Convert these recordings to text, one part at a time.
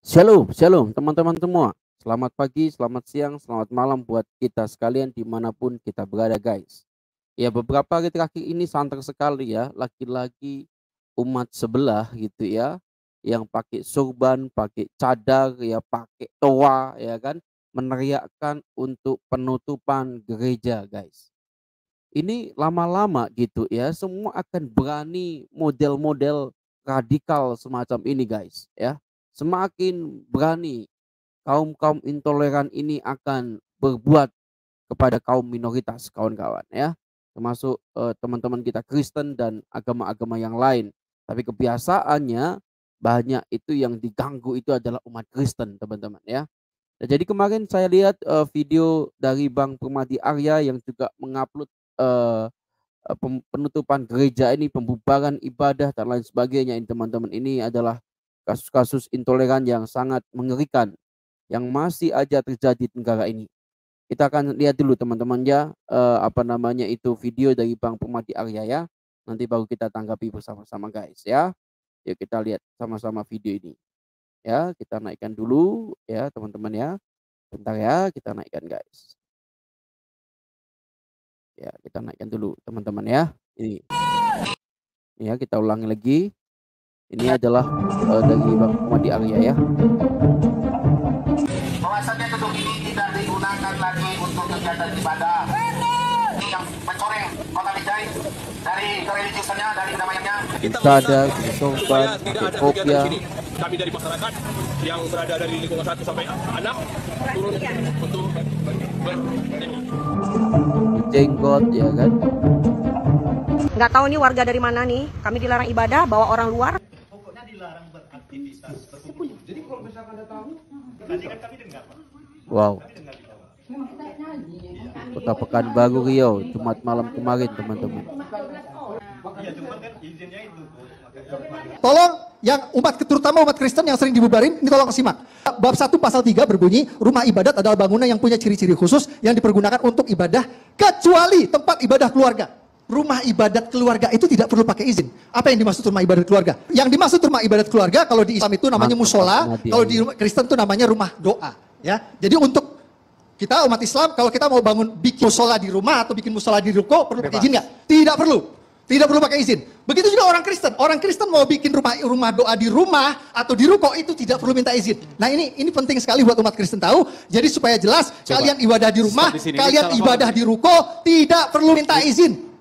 Shalom, shalom teman-teman semua. Selamat pagi, selamat siang, selamat malam buat kita sekalian dimanapun kita berada guys. Ya beberapa hari terakhir ini santer sekali ya, laki-laki umat sebelah gitu ya, yang pakai sorban, pakai cadar, ya pakai toa ya kan, meneriakkan untuk penutupan gereja guys. Ini lama-lama gitu ya, semua akan berani model-model radikal semacam ini guys ya. Semakin berani kaum-kaum intoleran ini akan berbuat kepada kaum minoritas kawan-kawan ya. Termasuk teman-teman kita Kristen dan agama-agama yang lain. Tapi kebiasaannya banyak itu yang diganggu itu adalah umat Kristen teman-teman ya. Nah, jadi kemarin saya lihat video dari Bang Permadi Arya yang juga mengupload eh, penutupan gereja ini, pembubaran ibadah dan lain sebagainya ini teman-teman. Ini adalah kasus-kasus intoleran yang sangat mengerikan yang masih aja terjadi di negara ini. Kita akan lihat dulu teman-teman ya, apa namanya itu video dari Bang Permadi Arya ya. Nanti baru kita tanggapi bersama-sama guys ya. Yuk kita lihat sama-sama video ini. Ya, kita naikkan dulu ya teman-teman ya. Bentar ya, kita naikkan guys. Ya, kita naikkan dulu teman-teman ya. Ini. Ya, kita ulangi lagi. Ini adalah dari Bang Permadi Arya ya. Bahwasannya gedung ini tidak digunakan lagi untuk kegiatan ibadah. Yang mencoreng kota Binjai dari kereligiusannya, dari kedamaiannya. Sadar, sorban, pakai kopiah. Kami dari masyarakat yang berada dari lingkungan 1 sampai 6 turun untuk jenggot ya kan. Nggak tahu nih warga dari mana nih. Kami dilarang ibadah, bawa orang luar. Pokoknya dilarang beraktivitas berkumpul. Jadi kalau misalkan ada tamu, tadi kan kami dengar, Pak. Wow. Kami dengar di bawah. Kota Pekanbaru Riau, Jumat malam kemarin teman-teman. Iya, cuma kan izinnya itu. Tolong yang terutama umat Kristen yang sering dibubarin, ini tolong simak. Bab 1 pasal 3 berbunyi, rumah ibadat adalah bangunan yang punya ciri-ciri khusus yang dipergunakan untuk ibadah kecuali tempat ibadah keluarga. Rumah ibadat keluarga itu tidak perlu pakai izin. Apa yang dimaksud rumah ibadat keluarga? Yang dimaksud rumah ibadat keluarga kalau di Islam itu namanya musola, kalau di Kristen itu namanya rumah doa. Ya, jadi untuk kita umat Islam kalau kita mau bikin musola di rumah atau bikin musola di ruko perlu pakai izin nggak? Tidak perlu. Tidak perlu pakai izin. Begitu juga orang Kristen. Orang Kristen mau bikin rumah doa di rumah atau di ruko itu tidak perlu minta izin. Nah ini penting sekali buat umat Kristen tahu. Jadi supaya jelas kalian ibadah di rumah, kalian ibadah di ruko tidak perlu minta izin.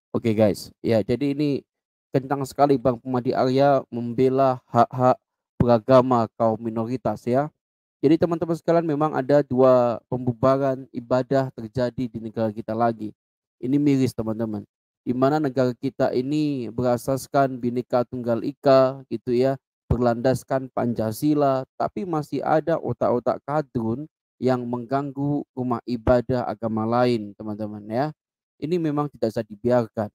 Oke guys, ya jadi ini kencang sekali Bang Permadi Arya membela hak-hak beragama kaum minoritas ya. Jadi teman-teman sekalian memang ada dua pembubaran ibadah terjadi di negara kita lagi. Ini miris teman-teman. Di mana negara kita ini berasaskan Bhinneka Tunggal Ika gitu ya, berlandaskan Pancasila, tapi masih ada otak-otak kadrun yang mengganggu rumah ibadah agama lain teman-teman ya. Ini memang tidak bisa dibiarkan.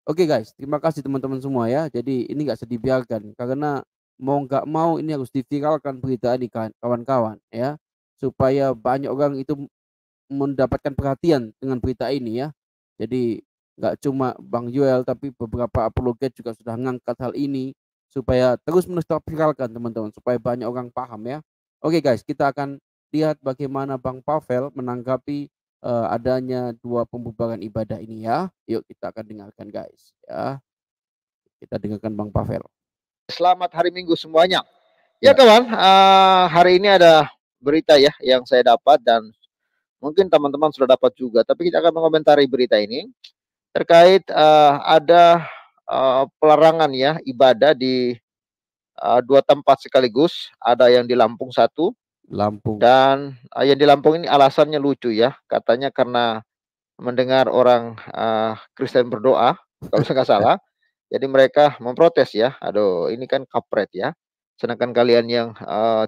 Oke guys, terima kasih teman-teman semua ya. Jadi ini nggak bisa dibiarkan karena mau nggak mau ini harus diviralkan berita ini kan kawan-kawan ya. Supaya banyak orang itu mendapatkan perhatian dengan berita ini ya. Jadi nggak cuma Bang Joel tapi beberapa apologet juga sudah mengangkat hal ini supaya terus-menerus terviralkan teman-teman supaya banyak orang paham ya. Oke guys, kita akan lihat bagaimana Bang Pavel menanggapi adanya dua pembubaran ibadah ini ya. Yuk kita akan dengarkan guys ya. Kita dengarkan Bang Pavel. Selamat hari Minggu semuanya. Ya kawan, hari ini ada berita ya yang saya dapat dan mungkin teman-teman sudah dapat juga. Tapi kita akan mengomentari berita ini terkait ada pelarangan ya ibadah di dua tempat sekaligus. Ada yang di Lampung satu. Lampung. Dan yang di Lampung ini alasannya lucu ya. Katanya karena mendengar orang Kristen berdoa, kalau saya nggak salah. Jadi mereka memprotes ya. Aduh, ini kan kampret ya. Sedangkan kalian yang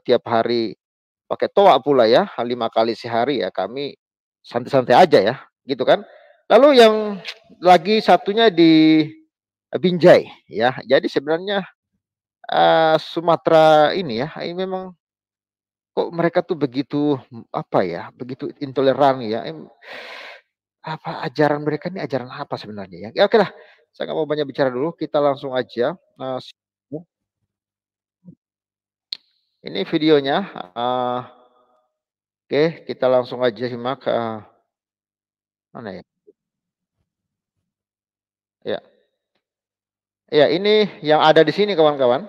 tiap hari pakai toa pula ya, 5 kali sehari ya, kami santai-santai aja ya, gitu kan. Lalu yang lagi satunya di Binjai ya. Jadi sebenarnya Sumatera ini ya, ini memang kok mereka tuh begitu apa ya, begitu intoleran ya. Apa ajaran mereka ini ajaran apa sebenarnya ya? Ya oke lah, saya nggak mau banyak bicara dulu, kita langsung aja. Ini videonya. Oke, kita langsung aja simak. Mana ya? Ya. Ya, ini yang ada di sini kawan-kawan.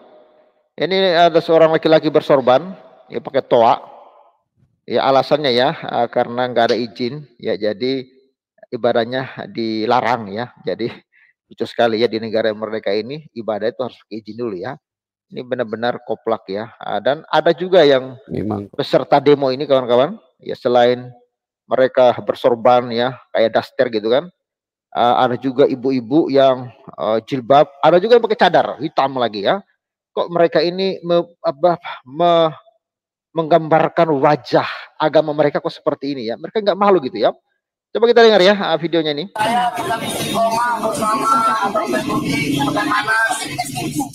Ini ada seorang laki-laki bersorban, ya pakai toa. Ya alasannya ya karena nggak ada izin, ya jadi ibadahnya dilarang ya. Jadi lucu sekali ya di negara merdeka ini ibadah itu harus izin dulu ya. Ini benar-benar koplak ya. Dan ada juga yang Memang. peserta demo ini kawan-kawan, ya selain mereka bersorban ya kayak daster gitu kan. Ada juga ibu-ibu yang jilbab, ada juga yang pakai cadar hitam lagi ya. Kok mereka ini menggambarkan wajah agama mereka kok seperti ini ya? Mereka nggak malu gitu ya. Coba kita dengar ya videonya ini. Saya tetap istiqomah bersama Abang Deputi bagaimana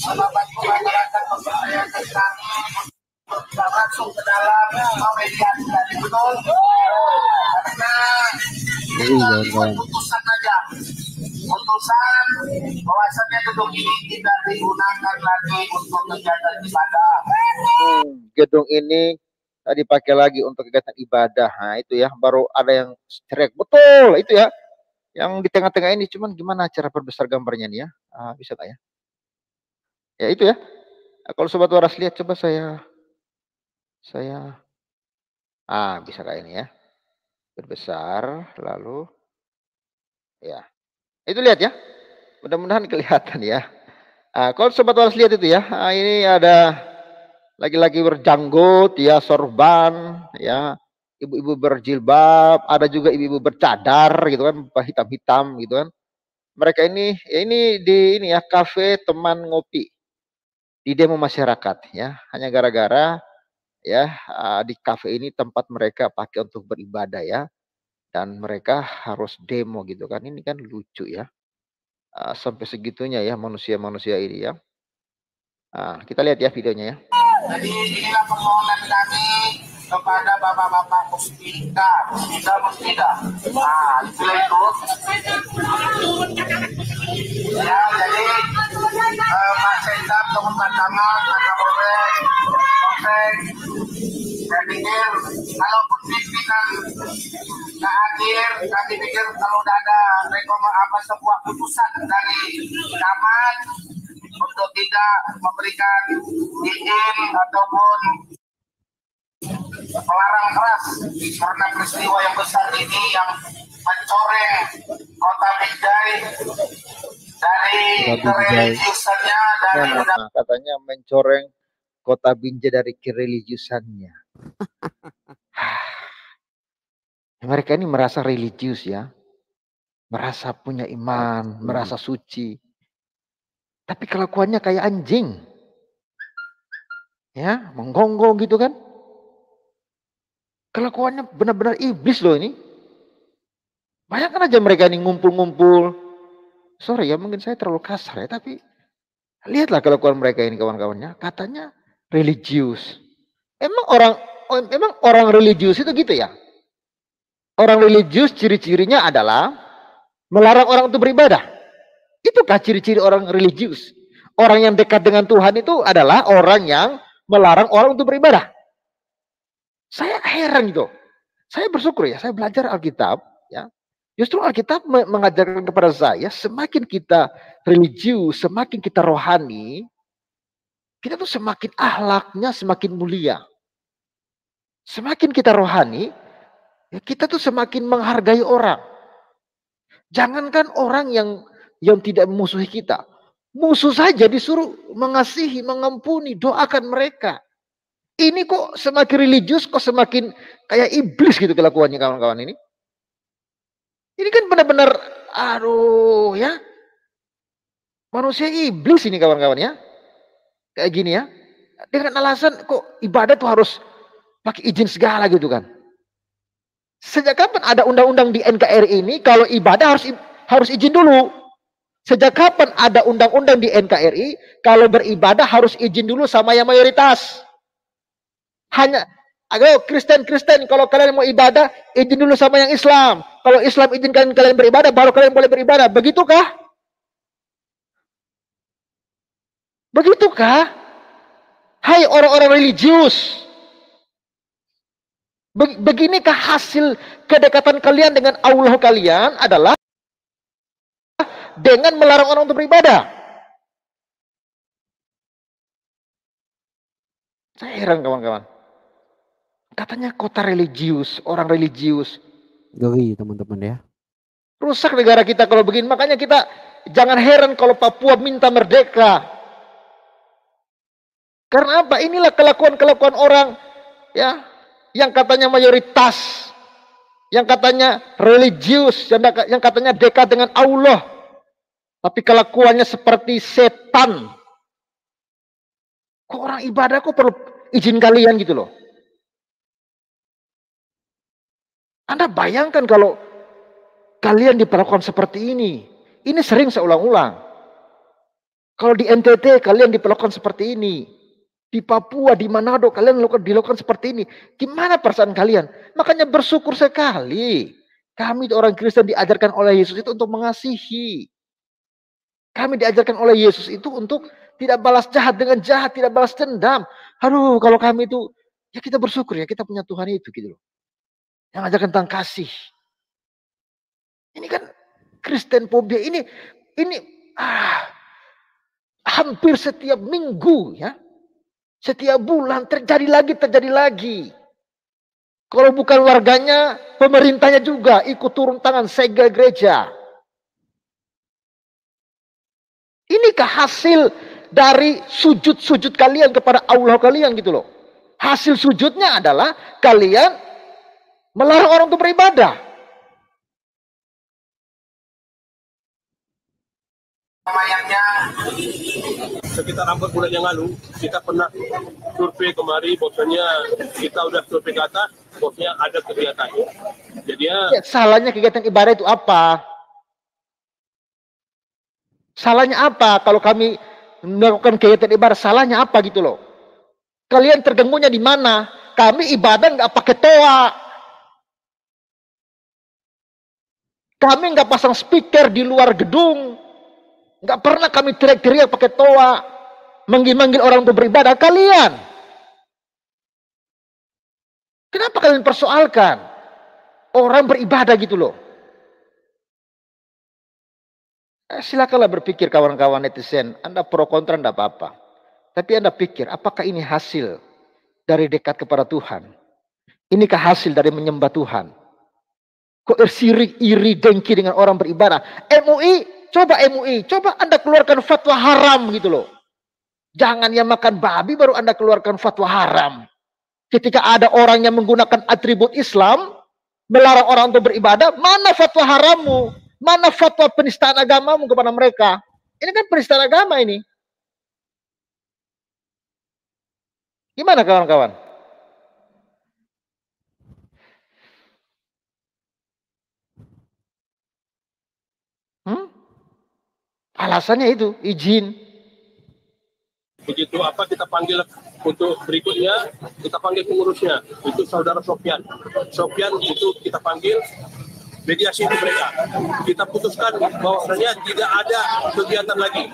membantu masyarakat mempercayai kami bisa masuk ke dalam mediasi tadi betul karena kita buat putusan aja, putusan bahwasannya gedung ini tidak digunakan lagi untuk kegiatan ibadah. Gedung ini dipakai lagi untuk kegiatan ibadah. Nah itu ya baru ada yang strike betul itu ya. Yang di tengah-tengah ini cuman gimana cara perbesar gambarnya nih ya? Bisa nggak ya? Ya itu ya. Kalau sobat waras lihat coba saya bisa kayak ini ya. Berbesar lalu ya. Itu lihat ya. Mudah-mudahan kelihatan ya. Kalau sobat waras lihat itu ya. Ini ada laki-laki berjanggut ya, sorban ya. Ibu-ibu berjilbab, ada juga ibu-ibu bercadar gitu kan, hitam-hitam gitu kan. Mereka ini di ini ya kafe teman ngopi di demo masyarakat ya. Hanya gara-gara ya di kafe ini tempat mereka pakai untuk beribadah ya. Dan mereka harus demo gitu kan. Ini kan lucu ya. Sampai segitunya ya manusia-manusia ini ya. Kita lihat ya videonya ya. Jadi inilah permohonan kami kepada bapak-bapak Muspida. Nah, istilah itu. Ya, jadi Pak Sekda, teman Camat, Kapolres, Polsek, saya pikir kalaupun pimpinan nggak hadir, kami pikir kalau udah ada sebuah putusan dari camat untuk tidak memberikan izin ataupun melarang keras karena peristiwa yang besar ini yang mencoreng kota Binjai dari kereligiusannya dari katanya mencoreng kota Binjai dari kereligiusannya. Mereka ini merasa religius ya, merasa punya iman, merasa suci. Tapi kelakuannya kayak anjing. Ya, menggonggong gitu kan. Kelakuannya benar-benar iblis loh ini. Bayangkan aja mereka ini ngumpul-ngumpul. Sorry ya, mungkin saya terlalu kasar ya, tapi lihatlah kelakuan mereka ini kawan-kawannya. Katanya religius. Emang orang religius itu gitu ya? Orang religius ciri-cirinya adalah melarang orang untuk beribadah. Itukah ciri-ciri orang religius. Orang yang dekat dengan Tuhan itu adalah orang yang melarang orang untuk beribadah. Saya heran gitu. Saya bersyukur ya, saya belajar Alkitab ya. Justru Alkitab mengajarkan kepada saya, semakin kita religius, semakin kita rohani, kita tuh semakin akhlaknya semakin mulia. Semakin kita rohani, ya kita tuh semakin menghargai orang. Jangankan orang yang tidak memusuhi kita. Musuh saja disuruh mengasihi, mengampuni, doakan mereka. Ini kok semakin religius, kok semakin kayak iblis gitu kelakuannya kawan-kawan ini. Ini kan benar-benar, aduh ya. Manusia iblis ini kawan-kawan ya. Kayak gini ya. Dengan alasan kok ibadah tuh harus pakai izin segala gitu kan. Sejak kapan ada undang-undang di NKRI ini kalau ibadah harus izin dulu? Sejak kapan ada undang-undang di NKRI kalau beribadah harus izin dulu sama yang mayoritas? Hanya ayo Kristen kalau kalian mau ibadah izin dulu sama yang Islam. Kalau Islam izinkan kalian beribadah baru kalian boleh beribadah. Begitukah? Begitukah? Hai orang-orang religius, beginikah hasil kedekatan kalian dengan Allah kalian adalah dengan melarang orang untuk beribadah? Saya heran kawan-kawan. Katanya kota religius, orang religius. Ngeri teman-teman ya. Rusak negara kita kalau begini. Makanya kita jangan heran kalau Papua minta merdeka. Karena apa? Inilah kelakuan-kelakuan orang ya yang katanya mayoritas, yang katanya religius, yang katanya dekat dengan Allah. Tapi kelakuannya seperti setan. Kok orang ibadah kok perlu izin kalian gitu loh. Anda bayangkan kalau kalian diperlakukan seperti ini. Ini sering saya ulang-ulang. Kalau di NTT kalian diperlakukan seperti ini. Di Papua, di Manado kalian dilakukan seperti ini. Gimana perasaan kalian? Makanya bersyukur sekali. Kami orang Kristen diajarkan oleh Yesus itu untuk mengasihi. Kami diajarkan oleh Yesus itu untuk tidak balas jahat dengan jahat, tidak balas dendam. Aduh, kalau kami itu, ya kita bersyukur ya kita punya Tuhan itu gitu loh. Yang ajarkan tentang kasih. Ini kan Kristen fobia ini hampir setiap minggu ya. Setiap bulan terjadi lagi. Kalau bukan warganya, pemerintahnya juga ikut turun tangan segel gereja. Inikah hasil dari sujud-sujud kalian kepada Allah kalian gitu loh. Hasil sujudnya adalah kalian melarang orang untuk beribadah. Sekitar 4 bulan yang lalu, kita pernah survei kemari, bahwasanya kita udah survei ke atas, bahwasanya ada kegiatan. Jadi ya, salahnya kegiatan ibadah itu apa? Salahnya apa kalau kami melakukan kegiatan ibadah? Salahnya apa gitu loh? Kalian terganggunya di mana? Kami ibadah nggak pakai toa. Kami nggak pasang speaker di luar gedung. Nggak pernah kami teriak-teriak pakai toa. Manggil-manggil orang untuk beribadah. Kalian. Kenapa kalian persoalkan? Orang beribadah gitu loh. Silakanlah berpikir kawan-kawan netizen. Anda pro kontra enggak apa-apa. Tapi Anda pikir apakah ini hasil dari dekat kepada Tuhan? Inikah hasil dari menyembah Tuhan? Kok sirik, iri, dengki dengan orang beribadah? MUI, coba Anda keluarkan fatwa haram gitu loh. Jangan yang makan babi baru Anda keluarkan fatwa haram. Ketika ada orang yang menggunakan atribut Islam, melarang orang untuk beribadah, mana fatwa harammu? Mana fatwa penistaan agamamu kepada mereka? Ini kan penistaan agama ini. Gimana kawan-kawan? Alasannya itu izin. begitu apa kita panggil untuk berikutnya, kita panggil pengurusnya, itu saudara Sofyan. Sofyan itu kita panggil, mediasi itu mereka. Kita putuskan bahwasanya tidak ada kegiatan lagi.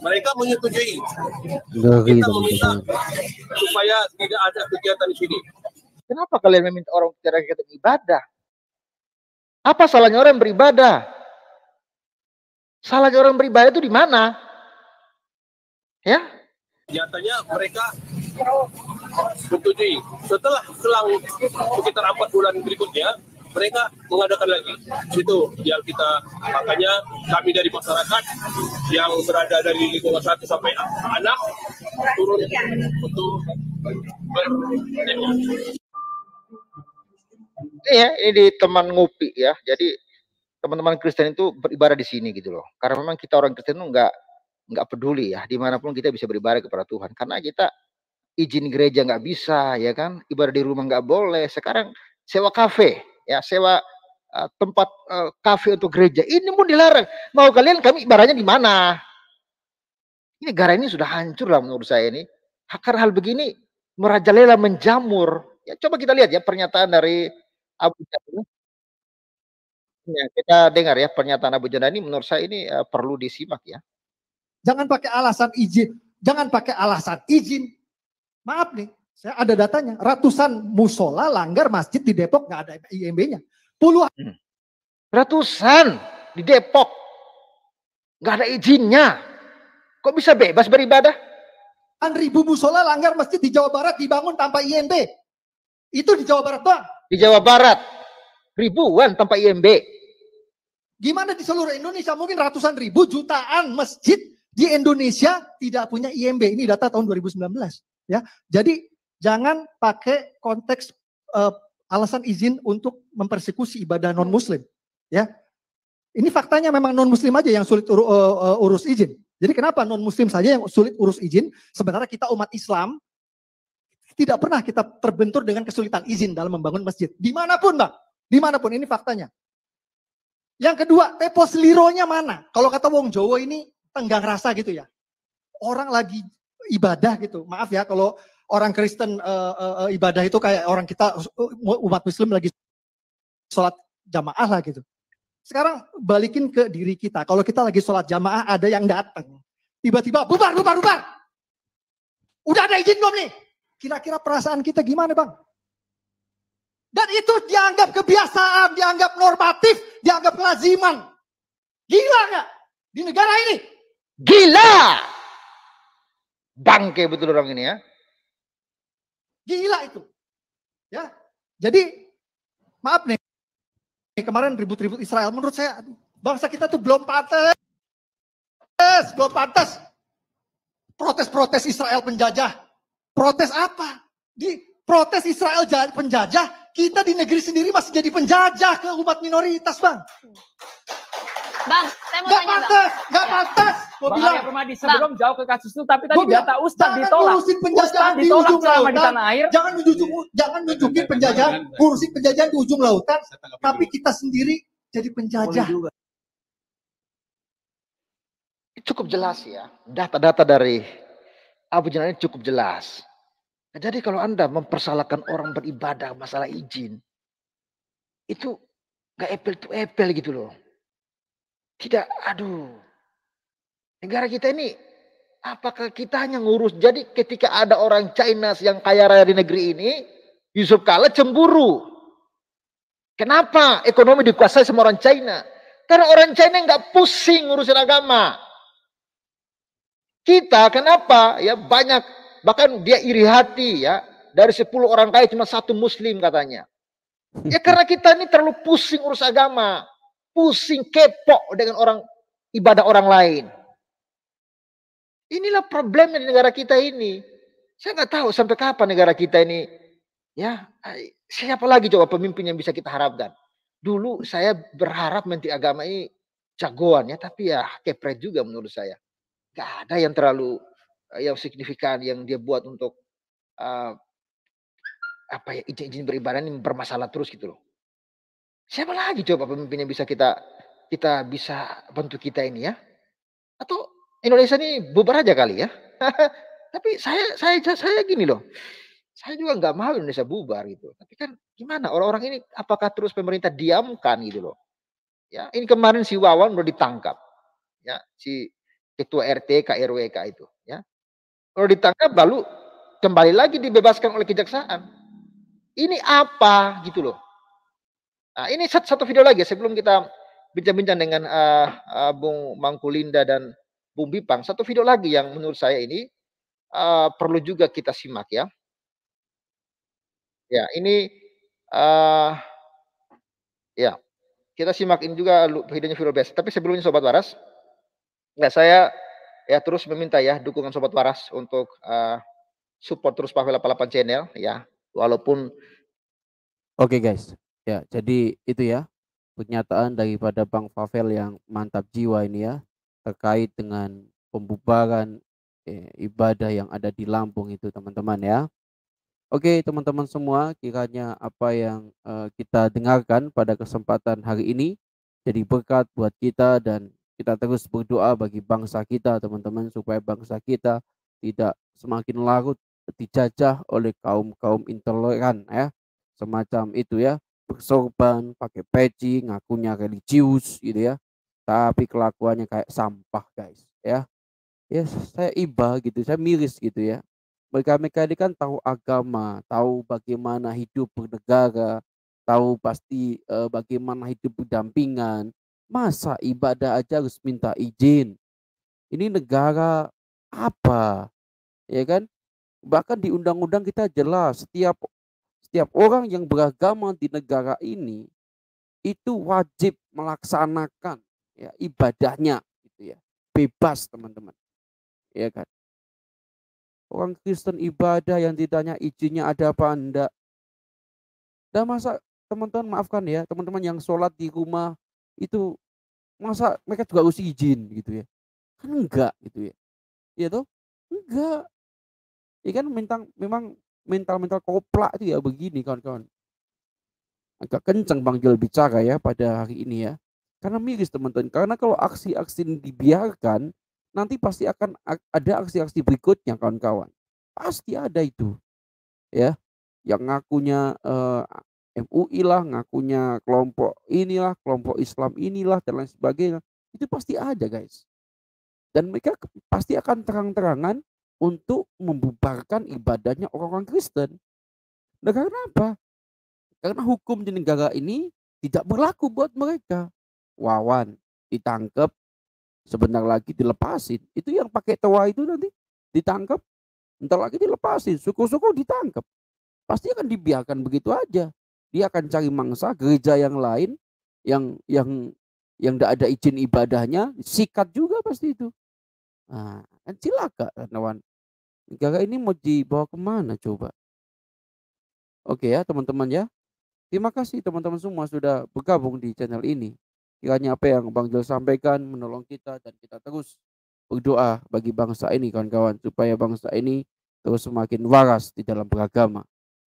Mereka menyetujui. Kita meminta supaya tidak ada kegiatan di sini. Kenapa kalian meminta orang tidak kegiatan ibadah? Apa salahnya orang beribadah? Salahnya orang beribadah itu di mana? Ya? Nyatanya mereka menyetujui. Setelah selang sekitar 4 bulan berikutnya, mereka mengadakan lagi. Situ yang kita, makanya kami dari masyarakat yang berada dari lingkungan 1 sampai 6 turun untuk ini di teman ngopi ya. Jadi teman-teman Kristen itu beribadah di sini gitu loh. Karena memang kita orang Kristen itu nggak peduli ya, dimanapun kita bisa beribadah kepada Tuhan. Karena kita izin gereja nggak bisa, ya kan? Ibadah di rumah nggak boleh. Sekarang sewa kafe, ya sewa tempat kafe untuk gereja. Ini pun dilarang. Mau kalian kami ibadahnya di mana? Ini negara ini sudah hancur lah menurut saya ini. Karena hal begini merajalela, menjamur. Ya coba kita lihat ya pernyataan dari Abu Janda. Ya, kita dengar ya pernyataan Abu Janda ini menurut saya ini perlu disimak ya. Jangan pakai alasan izin. Jangan pakai alasan izin. Maaf nih, saya ada datanya. Ratusan musola langgar masjid di Depok nggak ada IMB-nya. Puluhan. Ratusan di Depok nggak ada izinnya. Kok bisa bebas beribadah? Ribu musola langgar masjid di Jawa Barat dibangun tanpa IMB. Itu di Jawa Barat doang. Di Jawa Barat ribuan tanpa IMB. Gimana di seluruh Indonesia? Mungkin ratusan ribu, jutaan masjid di Indonesia tidak punya IMB. Ini data tahun 2019. Ya, jadi jangan pakai konteks alasan izin untuk mempersekusi ibadah non Muslim. Ya, ini faktanya memang non Muslim aja yang sulit urus izin. Jadi kenapa non Muslim saja yang sulit urus izin? Sebenarnya kita umat Islam tidak pernah kita terbentur dengan kesulitan izin dalam membangun masjid. Dimanapun bang, dimanapun, ini faktanya. Yang kedua, tempo selironya mana? Kalau kata wong Jawa ini tenggang rasa gitu ya. Orang lagi ibadah gitu. Maaf ya kalau orang Kristen ibadah itu kayak orang kita umat Muslim lagi sholat jamaah lah gitu. Sekarang balikin ke diri kita. Kalau kita lagi sholat jamaah ada yang datang. Tiba-tiba bubar. Udah ada izin belum nih? Kira-kira perasaan kita gimana bang? Dan itu dianggap kebiasaan, dianggap normatif, dianggap kelaziman. Gila nggak? Di negara ini? Gila! Bangke betul orang ini ya. Gila itu. Ya. Jadi maaf nih. Kemarin ribut-ribut Israel, menurut saya bangsa kita tuh belum pantas. Belum pantas. Protes-protes Israel penjajah. Protes apa? Di protes Israel penjajah, kita di negeri sendiri masih jadi penjajah ke umat minoritas, Bang. Bang, saya mau tanya, Bang. Gak pantas. Bang Arya Permadi, sebelum jauh ke kasus itu, tapi tadi data Ustadz ditolak. Ngurusin penjajahan di ujung lautan. Jangan nunjukin penjajahan, ngurusin penjajahan di ujung lautan, tapi kita sendiri jadi penjajah. Cukup jelas ya, data-data dari Abu Jahl ini cukup jelas. Nah, jadi kalau Anda mempersalahkan orang beribadah masalah izin, itu gak apple to apple gitu loh. Tidak, aduh. Negara kita ini, apakah kita hanya ngurus? Jadi ketika ada orang China yang kaya raya di negeri ini, Yusuf Kala cemburu. Kenapa ekonomi dikuasai sama orang China? Karena orang China nggak pusing ngurusin agama. Kita kenapa? Ya banyak, bahkan dia iri hati ya. Dari 10 orang kaya cuma 1 Muslim katanya. Ya karena kita ini terlalu pusing urus agama. Pusing kepo dengan orang ibadah orang lain. Inilah problemnya di negara kita ini. Saya nggak tahu sampai kapan negara kita ini. Ya, siapa lagi coba pemimpin yang bisa kita harapkan? Dulu saya berharap Menteri Agama ini jagoan ya, tapi ya kepret juga menurut saya. Gak ada yang terlalu yang signifikan yang dia buat untuk apa ya, izin beribadah ini bermasalah terus gitu loh. Siapa lagi coba pemimpin yang bisa kita bisa bantu kita ini ya? Atau Indonesia ini bubar aja kali ya? Tapi saya gini loh. Saya juga nggak mau Indonesia bubar gitu. Tapi kan gimana orang-orang ini apakah terus pemerintah diamkan gitu loh? Ya, ini kemarin si Wawan udah ditangkap. Ya, si ketua RT KRWK itu ya. Kalau ditangkap lalu kembali lagi dibebaskan oleh kejaksaan. Ini apa gitu loh. Nah, ini satu video lagi sebelum kita bincang-bincang dengan Bung Mangkulinda dan Bung Bipang. Satu video lagi yang menurut saya ini perlu juga kita simak ya. Ya, ini ya kita simak ini juga videonya viral best. Tapi sebelumnya Sobat Waras, ya saya ya terus meminta ya dukungan Sobat Waras untuk support terus Pavel 88 channel ya. Walaupun Oke guys. Ya, jadi itu ya pernyataan daripada Bang Pavel yang mantap jiwa ini ya terkait dengan pembubaran ibadah yang ada di Lampung itu teman-teman ya. Oke teman-teman semua, kiranya apa yang kita dengarkan pada kesempatan hari ini jadi berkat buat kita dan kita terus berdoa bagi bangsa kita teman-teman supaya bangsa kita tidak semakin larut dijajah oleh kaum-kaum intoleran ya, semacam itu ya. Bersorban, pakai peci, ngakunya religius gitu ya. Tapi kelakuannya kayak sampah guys ya. Ya saya iba gitu, saya miris gitu ya. Mereka-mereka ini kan tahu agama, tahu bagaimana hidup bernegara, tahu pasti bagaimana hidup berdampingan. Masa ibadah aja harus minta izin? Ini negara apa? Ya kan? Bahkan di undang-undang kita jelas setiap setiap orang yang beragama di negara ini itu wajib melaksanakan ya ibadahnya gitu ya. Bebas teman-teman. Ya kan? Orang Kristen ibadah yang ditanya izinnya ada apa enggak. Dan masa teman-teman maafkan ya, teman-teman yang sholat di rumah itu masa mereka juga harus izin gitu ya. Kan enggak gitu ya. Iya toh? Enggak. Ya kan memang mental-mental koplak itu ya begini kawan-kawan. Agak kencang Bang Jul bicara ya pada hari ini ya. Karena miris teman-teman. Karena kalau aksi-aksi ini dibiarkan, nanti pasti akan ada aksi-aksi berikutnya kawan-kawan. Pasti ada itu. Ya, yang ngakunya MUI lah, ngakunya kelompok inilah, kelompok Islam inilah dan lain sebagainya. Itu pasti ada guys. Dan mereka pasti akan terang-terangan untuk membubarkan ibadahnya orang-orang Kristen. Nah karena apa? Karena hukum di negara ini tidak berlaku buat mereka. Wawan ditangkap, sebentar lagi dilepasin. Itu yang pakai toa itu nanti ditangkap, entar lagi dilepasin. Suku-suku ditangkap. Pasti akan dibiarkan begitu aja. Dia akan cari mangsa gereja yang lain yang tidak ada izin ibadahnya, sikat juga pasti itu. Nah, kan cilaka kawan. Negara ini mau dibawa kemana coba? Oke ya teman-teman ya. Terima kasih teman-teman semua sudah bergabung di channel ini. Kiranya apa yang Bang Jul sampaikan menolong kita dan kita terus berdoa bagi bangsa ini kawan-kawan. Supaya bangsa ini terus semakin waras di dalam beragama.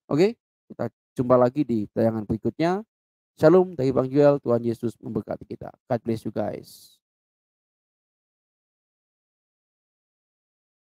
Oke, kita jumpa lagi di tayangan berikutnya. Shalom dari Bang Joel, Tuhan Yesus memberkati kita. God bless you guys.